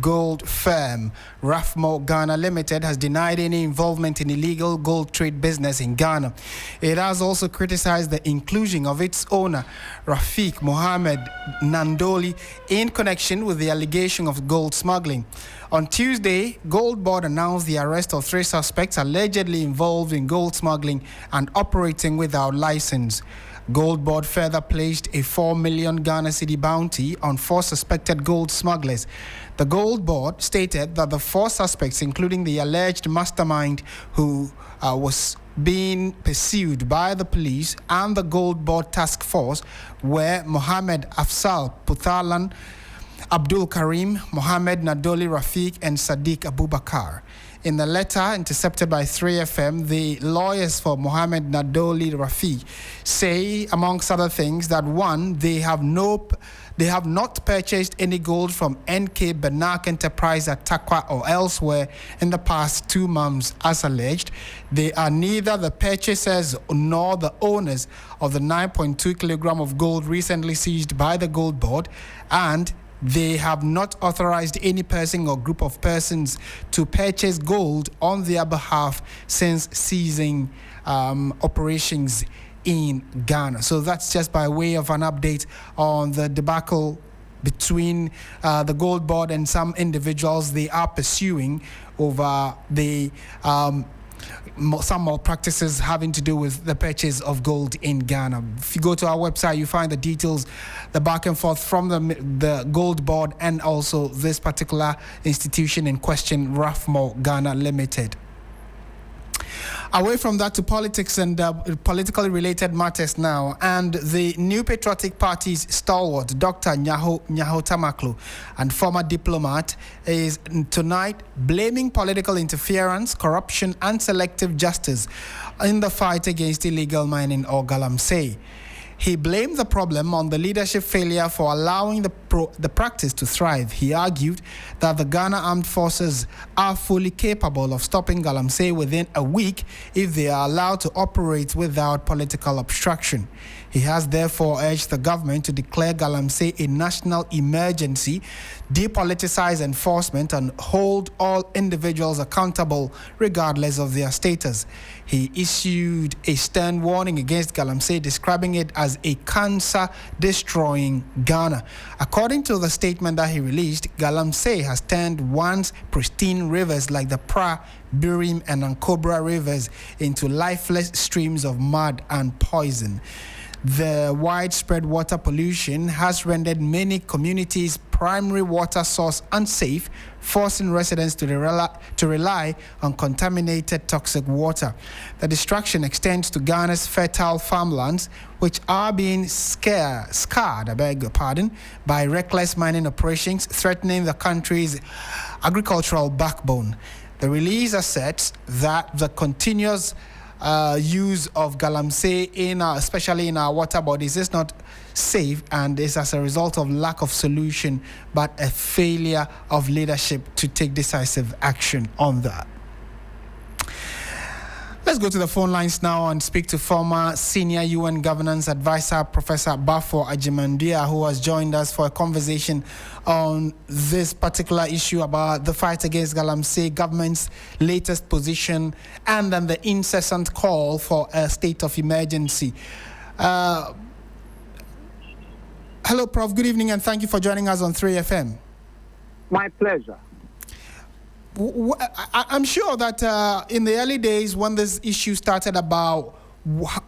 gold firm RAFMOH Ghana Ltd has denied any involvement in illegal gold trade business in Ghana. It has also criticized the inclusion of its owner, Rafiq Mohammed Nandoli, in connection with the allegation of gold smuggling. On Tuesday, GOLDBOD announced the arrest of 3 suspects allegedly involved in gold smuggling and operating without license. GOLDBOD further placed a 4 million Ghana cedi bounty on 4 suspected gold smugglers. The GOLDBOD stated that the 4 suspects, including the alleged mastermind who was being pursued by the police and the GOLDBOD task force, were Mohammed Afsal Puthalan, Abdul Karim, Mohammed Nadoli Rafiq, and Sadiq Abubakar. In the letter intercepted by 3FM, the lawyers for Mohammed Nadoli Rafiq say, amongst other things, that 1, they have not purchased any gold from NK Benak Enterprise at Takwa or elsewhere in the past 2 months, as alleged. They are neither the purchasers nor the owners of the 9.2 kilogram of gold recently seized by the GOLDBOD, and they have not authorized any person or group of persons to purchase gold on their behalf since ceasing operations in Ghana. So that's just by way of an update on the debacle between the GOLDBOD and some individuals they are pursuing over the some malpractices having to do with the purchase of gold in Ghana. If you go to our website, you find the details, the back and forth from the GOLDBOD and also this particular institution in question, RAFMOH Ghana Limited. Away from that to politics and politically related matters now, and the New Patriotic Party's stalwart, Dr Nyaho Nyaho Tamakloe, and former diplomat, is tonight blaming political interference, corruption, and selective justice in the fight against illegal mining or galamsey. He blamed the problem on the leadership failure for allowing the practice to thrive. He argued that the Ghana Armed Forces are fully capable of stopping galamsey within a week if they are allowed to operate without political obstruction. He has therefore urged the government to declare galamsey a national emergency, depoliticize enforcement, and hold all individuals accountable regardless of their status. He issued a stern warning against galamsey, describing it as a cancer destroying Ghana. According to the statement that he released, galamsey has turned once pristine rivers like the Pra, Birim, and Ankobra rivers into lifeless streams of mud and poison. The widespread water pollution has rendered many communities' primary water source unsafe, forcing residents to rely on contaminated toxic water. The destruction extends to Ghana's fertile farmlands, which are being scarred, by reckless mining operations, threatening the country's agricultural backbone. The release asserts that the continuous use of galamsey especially in our water bodies is not safe and is as a result of lack of solution but a failure of leadership to take decisive action on that. Let's go to the phone lines now and speak to former senior UN governance advisor Professor Bafo Ajimandia, who has joined us for a conversation on this particular issue about the fight against galamsey, government's latest position, and then the incessant call for a state of emergency. Hello, Prof. Good evening, and thank you for joining us on 3FM. My pleasure. I'm sure that in the early days when this issue started about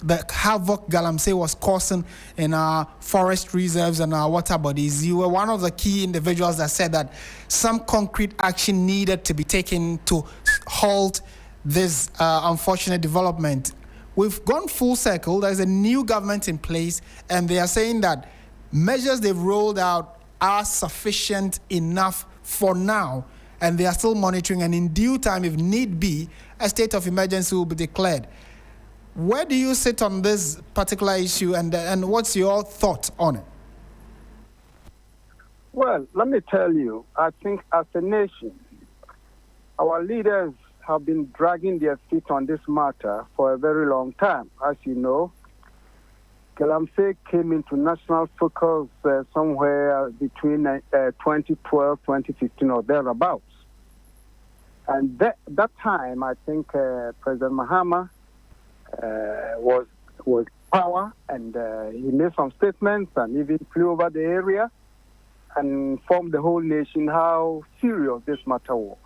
the havoc galamsey was causing in our forest reserves and our water bodies, you were one of the key individuals that said that some concrete action needed to be taken to halt this unfortunate development. We've gone full circle. There's a new government in place, and they are saying that measures they've rolled out are sufficient enough for now, and they are still monitoring, and in due time, if need be, a state of emergency will be declared. Where do you sit on this particular issue, and what's your thought on it? Well, let me tell you, I think as a nation, our leaders have been dragging their feet on this matter for a very long time. As you know, Galamsey came into national focus somewhere between 2012, 2015 or thereabouts. And that time, I think President Mahama was power, and he made some statements and even flew over the area and informed the whole nation how serious this matter was.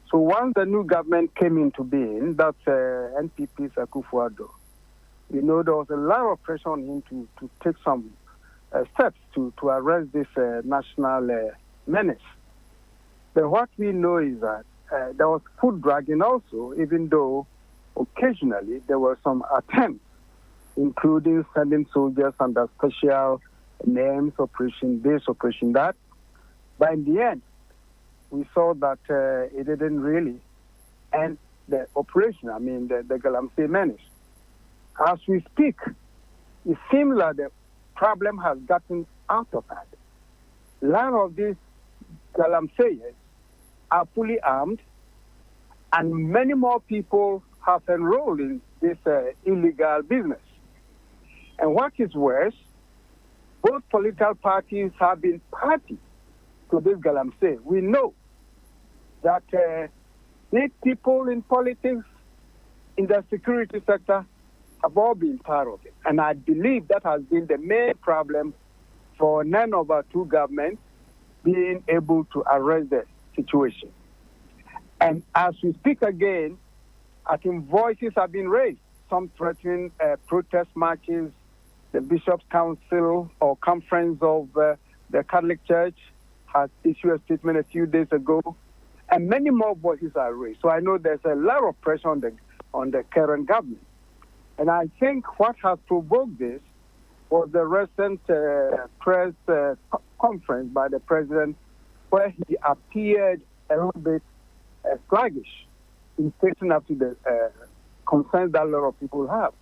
So once the new government came into being, that's NPP's Akufo-Addo, there was a lot of pressure on him to take some steps to arrest this national menace. But what we know is that there was foot dragging also, even though occasionally there were some attempts, including sending soldiers under special names, Operation this, Operation that. But in the end, we saw that it didn't really end the operation, the Galamsey menace. As we speak, it seems like the problem has gotten out of hand. A lot of these Galamseyers are fully armed, and many more people have enrolled in this illegal business. And what is worse, both political parties have been party to this Galamsey. We know that these people in politics, in the security sector, have all been part of it. And I believe that has been the main problem for none of our two governments being able to arrest the situation. And as we speak again, I think voices have been raised, some threatening protest marches. The Bishops' Council or Conference of the Catholic Church has issued a statement a few days ago, and many more voices are raised. So I know there's a lot of pressure on the current government. And I think what has provoked this was the recent press conference by the president, where he appeared a little bit sluggish in facing up to the concerns that a lot of people have.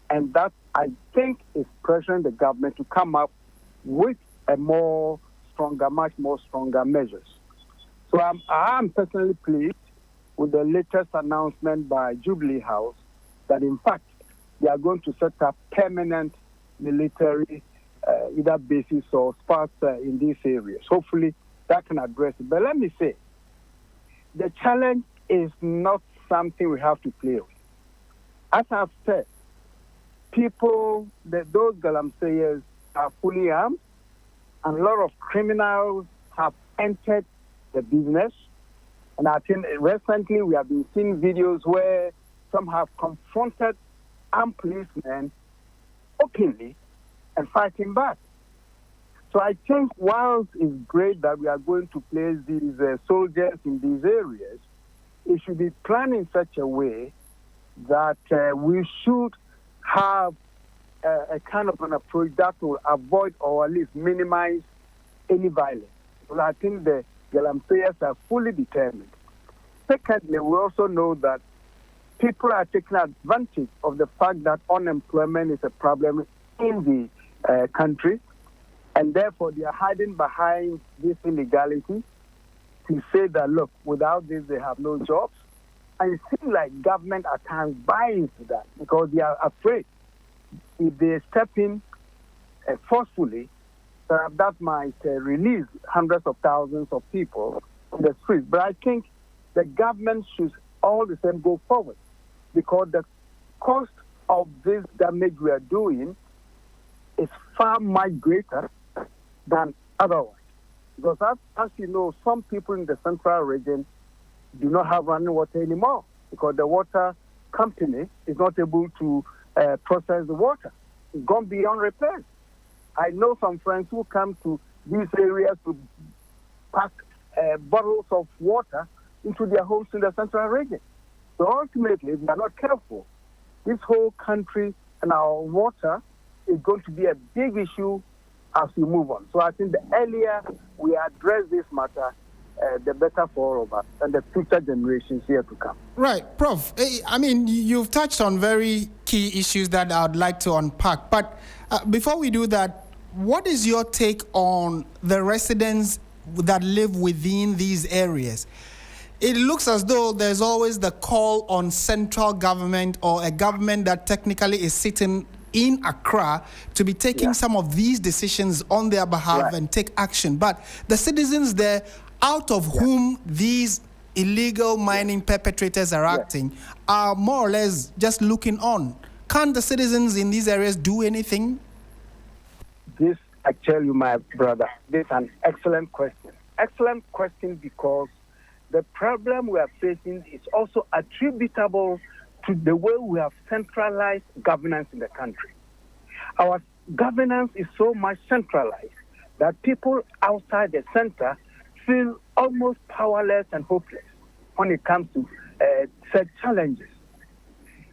And that, I think, is pressuring the government to come up with much more stronger measures. So I'm personally pleased with the latest announcement by Jubilee House that, in fact, they are going to set up permanent military either bases or spots in these areas. Hopefully, that can address it. But let me say, the challenge is not something we have to play with. As I've said, those Galamseyers are fully armed, and a lot of criminals have entered the business. And I think recently we have been seeing videos where some have confronted armed policemen openly and fighting back. So I think whilst it's great that we are going to place these soldiers in these areas, it should be planned in such a way that we should have a kind of an approach that will avoid or at least minimize any violence. Well, I think the Galamseyers are fully determined. Secondly, we also know that people are taking advantage of the fact that unemployment is a problem in the country, and therefore they are hiding behind this illegality to say that, look, without this they have no jobs. And it seems like government at times buy into that because they are afraid if they step in forcefully, that might release hundreds of thousands of people on the streets. But I think the government should all the same go forward, because the cost of this damage we are doing is far much greater than otherwise. Because as you know, some people in the central region do not have running water anymore because the water company is not able to process the water. It's gone beyond repair. I know some friends who come to these areas to pack bottles of water into their homes in the central region. So ultimately, if we are not careful, this whole country and our water is going to be a big issue as we move on. So I think the earlier we address this matter, the better for all of us and the future generations here to come. Right, Prof. I mean, you've touched on very key issues that I'd like to unpack. But before we do that, what is your take on the residents that live within these areas? It looks as though there's always the call on central government or a government that technically is sitting in Accra to be taking some of these decisions on their behalf and take action. But the citizens there, out of whom these illegal mining perpetrators are acting, are more or less just looking on. Can't the citizens in these areas do anything? This, I tell you, my brother, this is an excellent question. Excellent question, because the problem we are facing is also attributable to the way we have centralized governance in the country. Our governance is so much centralized that people outside the center feel almost powerless and hopeless when it comes to such challenges.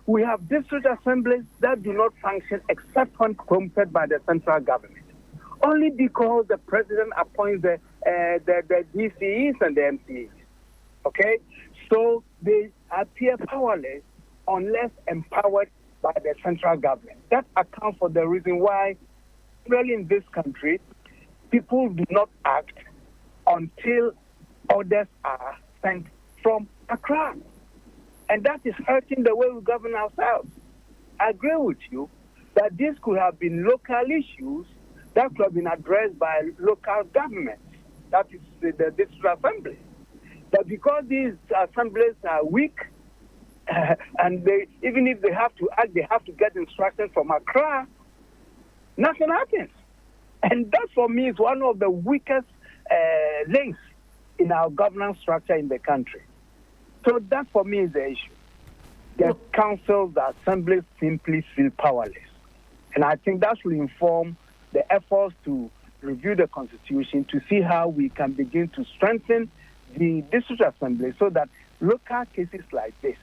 We have district assemblies that do not function except when prompted by the central government, only because the president appoints the DCEs and the MCEs. Okay? So they appear powerless unless empowered by the central government. That accounts for the reason why, really in this country, people do not act until orders are sent from Accra. And that is hurting the way we govern ourselves. I agree with you that this could have been local issues that could have been addressed by local governments, that is the district assembly. But because these assemblies are weak, and even if they have to act, they have to get instructions from Accra, nothing happens. And that, for me, is one of the weakest links in our governance structure in the country. So that, for me, is the issue. The councils, the assemblies simply feel powerless. And I think that will inform the efforts to review the Constitution to see how we can begin to strengthen the district assembly so that local cases like this,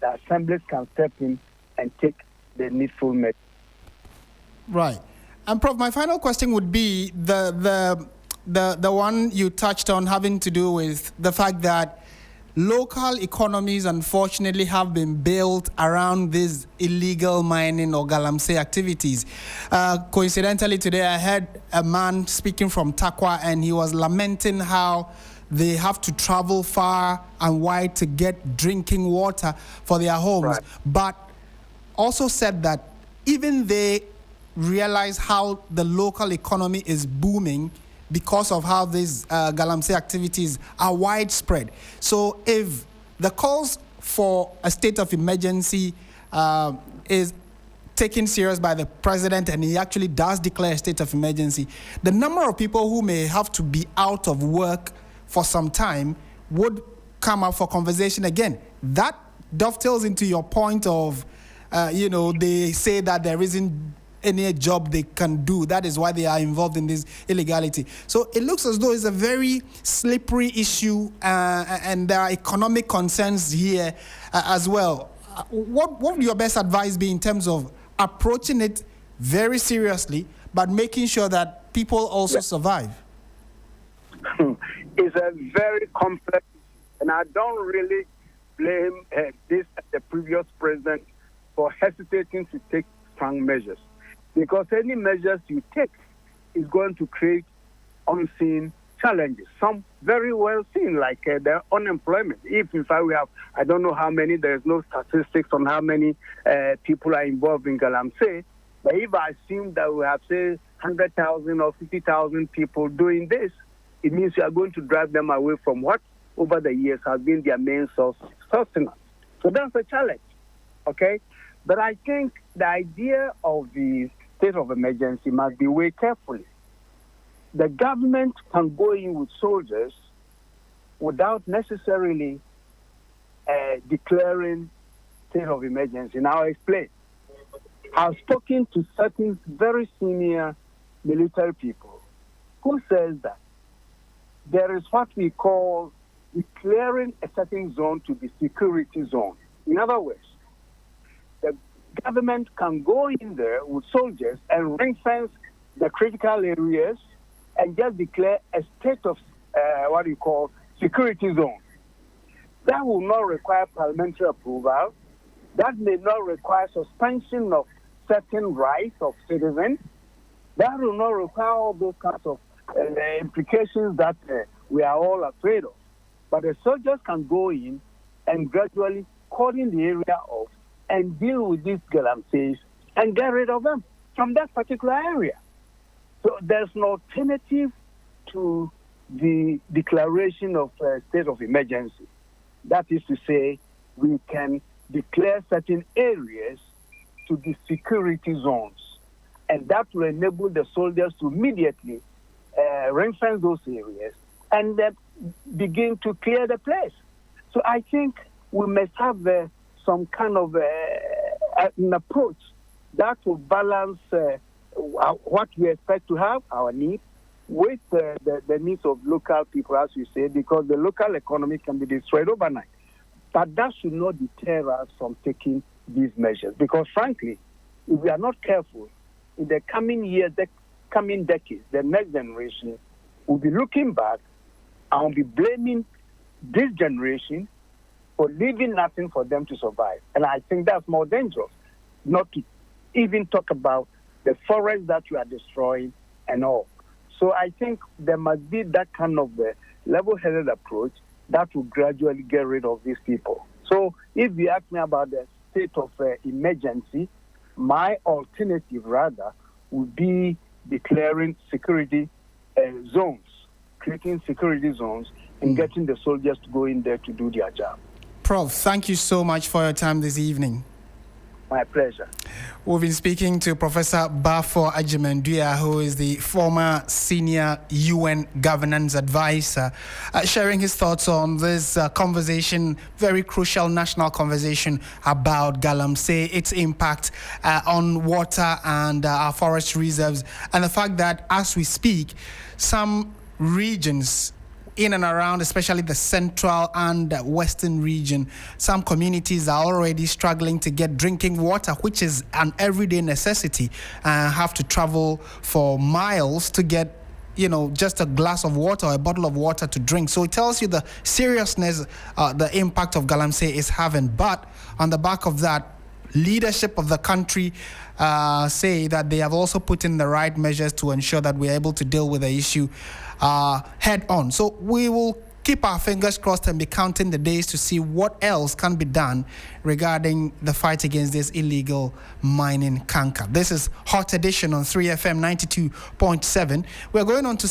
the assemblies can step in and take the needful measures. Right. And Prof, my final question would be the one you touched on, having to do with the fact that local economies, unfortunately, have been built around these illegal mining or galamsey activities. Coincidentally, today I heard a man speaking from Takwa, and he was lamenting how they have to travel far and wide to get drinking water for their homes. But also said that even they realize how the local economy is booming because of how these galamsey activities are widespread. So if the calls for a state of emergency is taken serious by the president, and he actually does declare a state of emergency, the number of people who may have to be out of work for some time would come up for conversation again. That dovetails into your point of, they say that there isn't any job they can do. That is why they are involved in this illegality. So it looks as though it's a very slippery issue, and there are economic concerns here as well. What would your best advice be in terms of approaching it very seriously, but making sure that people also survive? It's a very complex, and I don't really blame the previous president for hesitating to take strong measures. Because any measures you take is going to create unseen challenges, some very well seen, like the unemployment. If in fact we have, I don't know how many, there is no statistics on how many people are involved in galamsey, but if I assume that we have, say, 100,000 or 50,000 people doing this, it means you are going to drive them away from what over the years has been their main source of sustenance. So that's a challenge, okay? But I think the idea of the state of emergency must be weighed carefully. The government can go in with soldiers without necessarily declaring state of emergency. Now I'll explain. I've spoken to certain very senior military people who says that there is what we call declaring a certain zone to be security zone. In other words, the government can go in there with soldiers and ring fence the critical areas and just declare a state of security zone. That will not require parliamentary approval. That may not require suspension of certain rights of citizens. That will not require all those kinds of implications that we are all afraid of. But the soldiers can go in and gradually cordon the area off and deal with these galamseys and get rid of them from that particular area. So there's no alternative to the declaration of state of emergency. That is to say, we can declare certain areas to be security zones, and that will enable the soldiers to immediately ring-fence those areas and then begin to clear the place. So I think we must have some kind of an approach that will balance what we expect to have, our needs, with the needs of local people, as you say, because the local economy can be destroyed overnight. But that should not deter us from taking these measures, because frankly, if we are not careful, in the coming years, the coming decades, the next generation will be looking back and will be blaming this generation for leaving nothing for them to survive. And I think that's more dangerous, not to even talk about the forest that you are destroying and all. So I think there must be that kind of level-headed approach that will gradually get rid of these people. So if you ask me about the state of emergency, my alternative rather would be declaring security zones, creating security zones and getting the soldiers to go in there to do their job. Prof, thank you so much for your time this evening. My pleasure. We've been speaking to Professor Bafo Agyeman-Duah, who is the former senior UN governance advisor, sharing his thoughts on this conversation, very crucial national conversation about galamsey, its impact on water and our forest reserves, and the fact that as we speak, some regions in and around, especially the central and western region, some communities are already struggling to get drinking water, which is an everyday necessity, and have to travel for miles to get, just a glass of water or a bottle of water to drink. So it tells you the seriousness, the impact of galamsey is having. But on the back of that, leadership of the country say that they have also put in the right measures to ensure that we're able to deal with the issue head on. So we will keep our fingers crossed and be counting the days to see what else can be done regarding the fight against this illegal mining canker. This is Hot Edition on 3FM 92.7. We're going on to